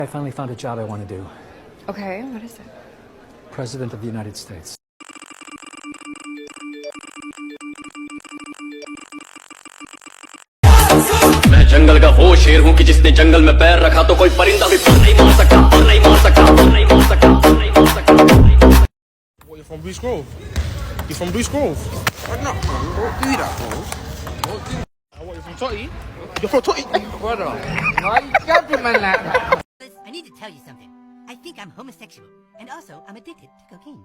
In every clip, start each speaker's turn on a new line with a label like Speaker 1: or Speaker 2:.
Speaker 1: I finally found a job I want to do.
Speaker 2: Okay, what is it?
Speaker 1: President of the United States.
Speaker 3: मैं जंगल का वो शेर हूँ कि जिसने जंगल में पैर रखा तो कोई परिंदा भी पर नहीं मार सकता, पर नहीं मार सकता, पर नहीं मार सकता, पर नहीं मार सकता।
Speaker 4: What, you're from Bruce Grove? You're from Bruce Grove? What not, man? Don't do that, bro. Don't do that. What, you're from Totty? You're from Totty? Brother, why you gabbing man like that?
Speaker 5: I need to tell you something. I think I'm homosexual, and also I'm addicted to cocaine.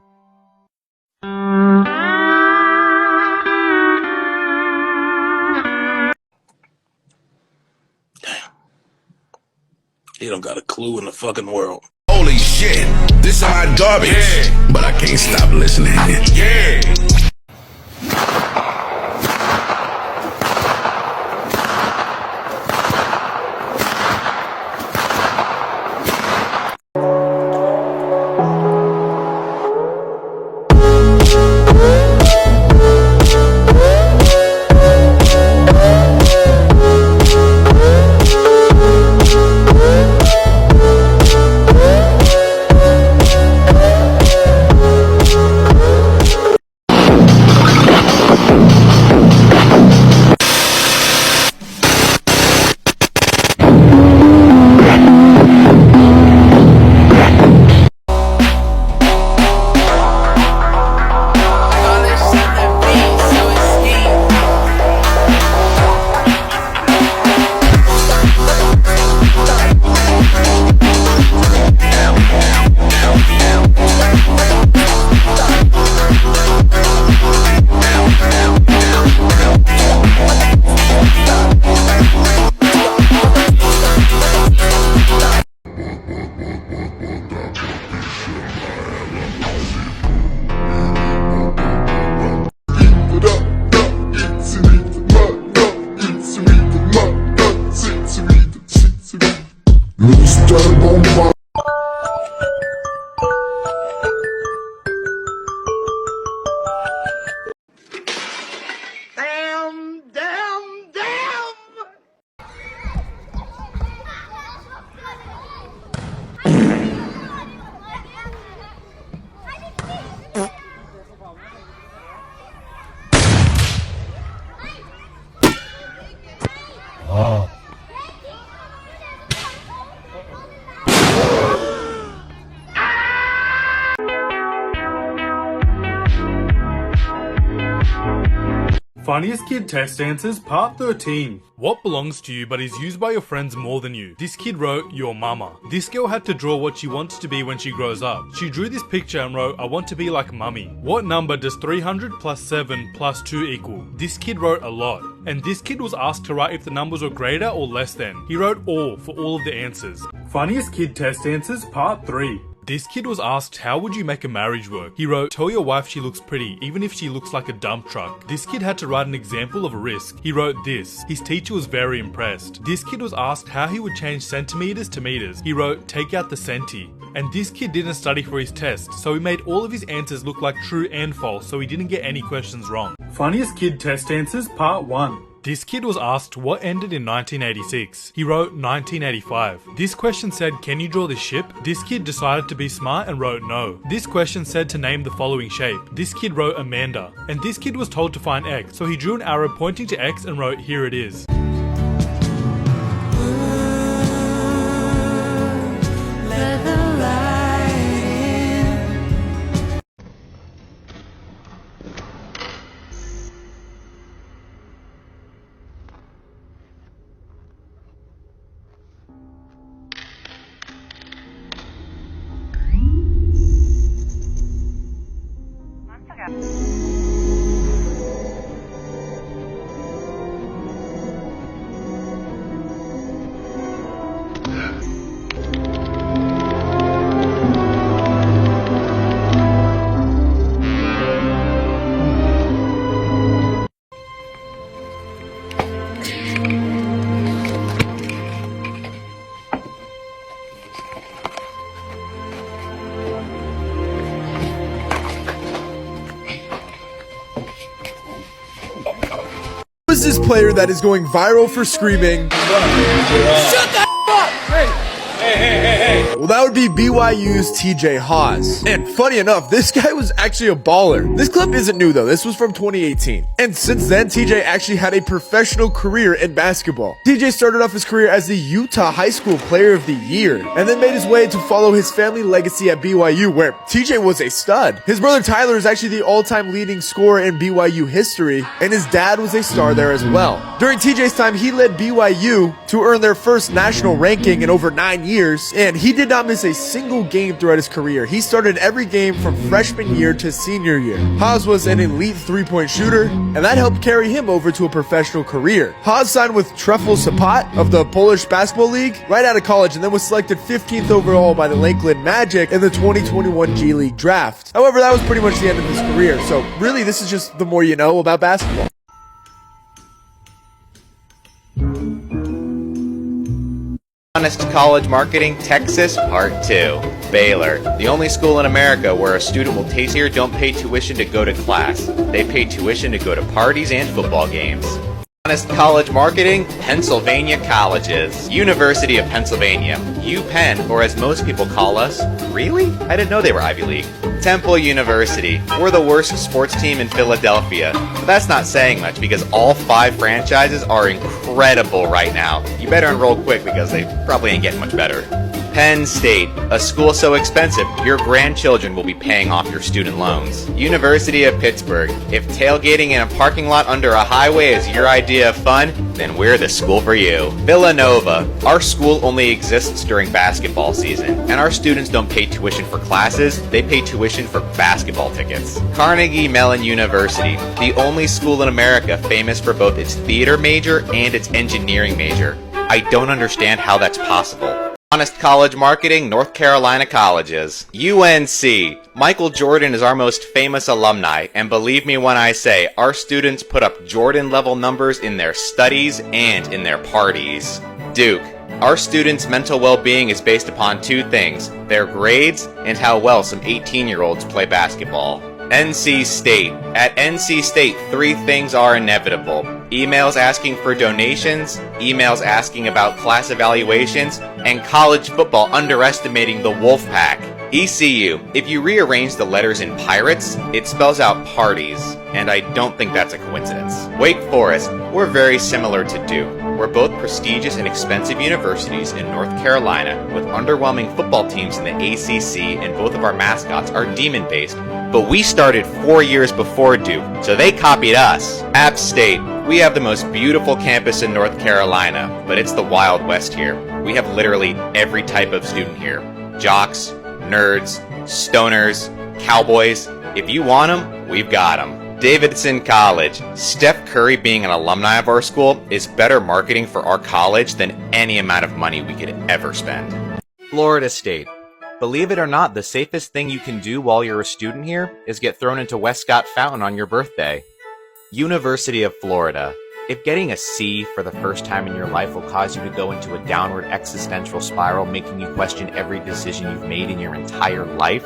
Speaker 6: He don't got a clue in the fucking world.
Speaker 7: Holy shit, this is my garbage. Yeah. But I can't stop listening. Yeah.
Speaker 8: Funniest Kid Test Answers Part 13. What belongs to you but is used by your friends more than you? This kid wrote, your mama. This girl had to draw what she wants to be when she grows up. She drew this picture and wrote, I want to be like mummy. What number does 300 plus 7 plus 2 equal? This kid wrote a lot. And this kid was asked to write if the numbers were greater or less than. He wrote all for all of the answers. Funniest Kid Test Answers Part 3. This kid was asked, how would you make a marriage work? He wrote, tell your wife she looks pretty, even if she looks like a dump truck. This kid had to write an example of a risk. He wrote this. His teacher was very impressed. This kid was asked how he would change centimeters to meters. He wrote, take out the centi. And this kid didn't study for his test, so he made all of his answers look like true and false, so he didn't get any questions wrong. Funniest Kid Test Answers Part 1. This kid was asked what ended in 1986. He wrote 1985. This question said, can you draw this ship? This kid decided to be smart and wrote no. This question said to name the following shape. This kid wrote Amanda. And this kid was told to find X, so he drew an arrow pointing to X and wrote, here it is.
Speaker 9: is this player that is going viral for screaming?
Speaker 4: Shut the f up! Hey, hey, hey, hey, hey.
Speaker 9: Well, that would be BYU's TJ Haws. And funny enough, this guy was actually a baller. This clip isn't new though, this was from 2018. And since then, TJ actually had a professional career in basketball. TJ started off his career as the Utah High School Player of the Year, and then made his way to follow his family legacy at BYU, where TJ was a stud. His brother Tyler is actually the all-time leading scorer in BYU history, and his dad was a star there as well. During TJ's time, he led BYU to earn their first national ranking in over 9 years, and he did not miss a single game throughout his career. He started every game from freshman year to senior year. Haws was an elite three-point shooter, and that helped carry him over to a professional career. Haws signed with Trefl Sopot of the Polish Basketball League right out of college, and then was selected 15th overall by the Lakeland Magic in the 2021 G League draft. However, that was pretty much the end of his career, so really this is just the more you know about basketball.
Speaker 2: Honest College Marketing, Texas, Part 2. Baylor, the only school in America where a student will taste here don't pay tuition to go to class. They pay tuition to go to parties and football games. Honest College Marketing, Pennsylvania Colleges. University of Pennsylvania, UPenn, or as most people call us, really? I didn't know they were Ivy League. Temple University, we're the worst sports team in Philadelphia. But that's not saying much because all 5 franchises are incredible right now. You better enroll quick because they probably ain't getting much better. Penn State, a school so expensive, your grandchildren will be paying off your student loans. University of Pittsburgh, if tailgating in a parking lot under a highway is your idea of fun, then we're the school for you. Villanova, our school only exists during basketball season, and our students don't pay tuition for classes, they pay tuition for basketball tickets. Carnegie Mellon University, the only school in America famous for both its theater major and its engineering major. I don't understand how that's possible. Honest College Marketing, North Carolina Colleges. UNC. Michael Jordan is our most famous alumni, and believe me when I say, our students put up Jordan-level numbers in their studies and in their parties. Duke. Our students' mental well-being is based upon 2 things, their grades and how well some 18-year-olds play basketball. NC State. At NC State, 3 things are inevitable. Emails asking for donations, emails asking about class evaluations, and college football underestimating the Wolfpack. ECU. If you rearrange the letters in Pirates, it spells out parties, and I don't think that's a coincidence. Wake Forest. We're very similar to Duke. We're both prestigious and expensive universities in North Carolina with underwhelming football teams in the ACC, and both of our mascots are demon-based. But we started 4 years before Duke, so they copied us. App State. We have the most beautiful campus in North Carolina, but it's the Wild West here. We have literally every type of student here. Jocks, nerds, stoners, cowboys. If you want them, we've got them. Davidson College. Steph Curry being an alumni of our school is better marketing for our college than any amount of money we could ever spend. Florida State. Believe it or not, the safest thing you can do while you're a student here is get thrown into Westcott Fountain on your birthday. University of Florida. If getting a C for the first time in your life will cause you to go into a downward existential spiral, making you question every decision you've made in your entire life,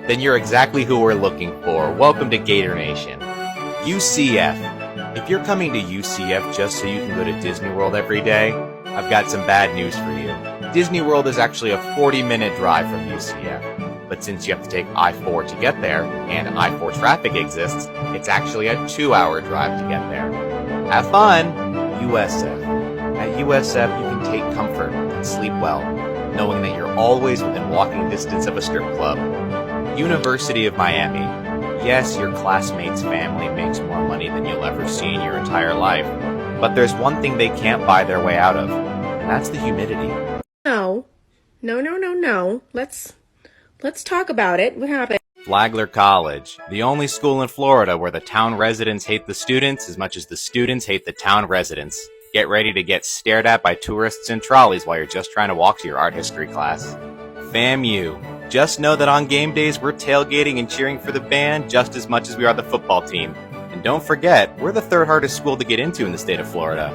Speaker 2: then you're exactly who we're looking for. Welcome to Gator Nation. UCF. If you're coming to UCF just so you can go to Disney World every day, I've got some bad news for you. Disney World is actually a 40-minute drive from UCF, but since you have to take I-4 to get there, and I-4 traffic exists, it's actually a 2-hour drive to get there. Have fun! USF. At USF, you can take comfort and sleep well, knowing that you're always within walking distance of a strip club. University of Miami. Yes, your classmate's family makes more money than you'll ever see in your entire life, but there's one thing they can't buy their way out of, and that's the humidity.
Speaker 10: No. Let's talk about it. What happened?
Speaker 2: Flagler College, the only school in Florida where the town residents hate the students as much as the students hate the town residents. Get ready to get stared at by tourists in trolleys while you're just trying to walk to your art history class. FAMU. Just know that on game days we're tailgating and cheering for the band just as much as we are the football team. And don't forget, we're the 3rd hardest school to get into in the state of Florida.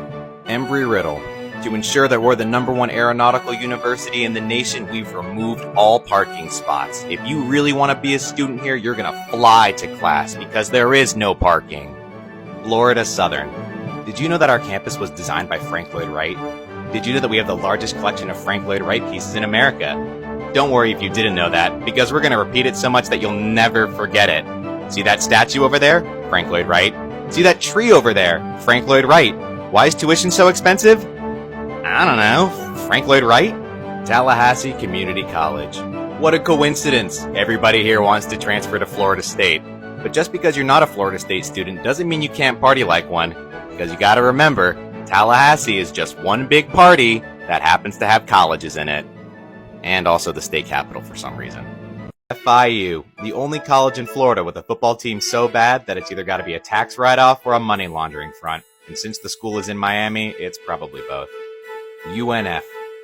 Speaker 2: Embry-Riddle. To ensure that we're the #1 aeronautical university in the nation, we've removed all parking spots. If you really want to be a student here, you're going to fly to class because there is no parking. Florida Southern. Did you know that our campus was designed by Frank Lloyd Wright? Did you know that we have the largest collection of Frank Lloyd Wright pieces in America? Don't worry if you didn't know that, because we're going to repeat it so much that you'll never forget it. See that statue over there? Frank Lloyd Wright. See that tree over there? Frank Lloyd Wright. Why is tuition so expensive? I don't know. Frank Lloyd Wright? Tallahassee Community College. What a coincidence! Everybody here wants to transfer to Florida State. But just because you're not a Florida State student doesn't mean you can't party like one. Because you gotta remember, Tallahassee is just one big party that happens to have colleges in it. And also the state capital for some reason. FIU, the only college in Florida with a football team so bad that it's either gotta be a tax write-off or a money laundering front. And since the school is in Miami, it's probably both. UNF.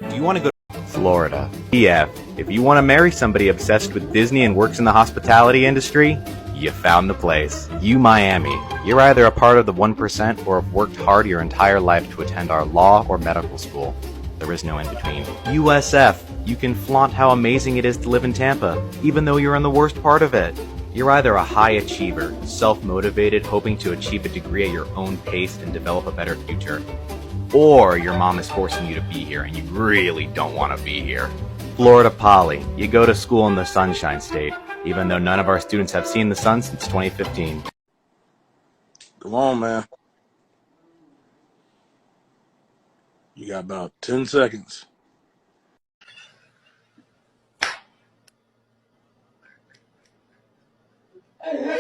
Speaker 2: Do you want to go to Florida? EF. If you want to marry somebody obsessed with Disney and works in the hospitality industry, you found the place. Miami. You're either a part of the 1% or have worked hard your entire life to attend our law or medical school. There is no in between. USF. You can flaunt how amazing it is to live in Tampa, even though you're in the worst part of it. You're either a high achiever, self-motivated, hoping to achieve a degree at your own pace and develop a better future, or your mom is forcing you to be here and you really don't want to be here. Florida Poly. You go to school in the Sunshine State, even though none of our students have seen the sun since 2015.
Speaker 6: Come on, man. You got about 10 seconds.
Speaker 11: Hey,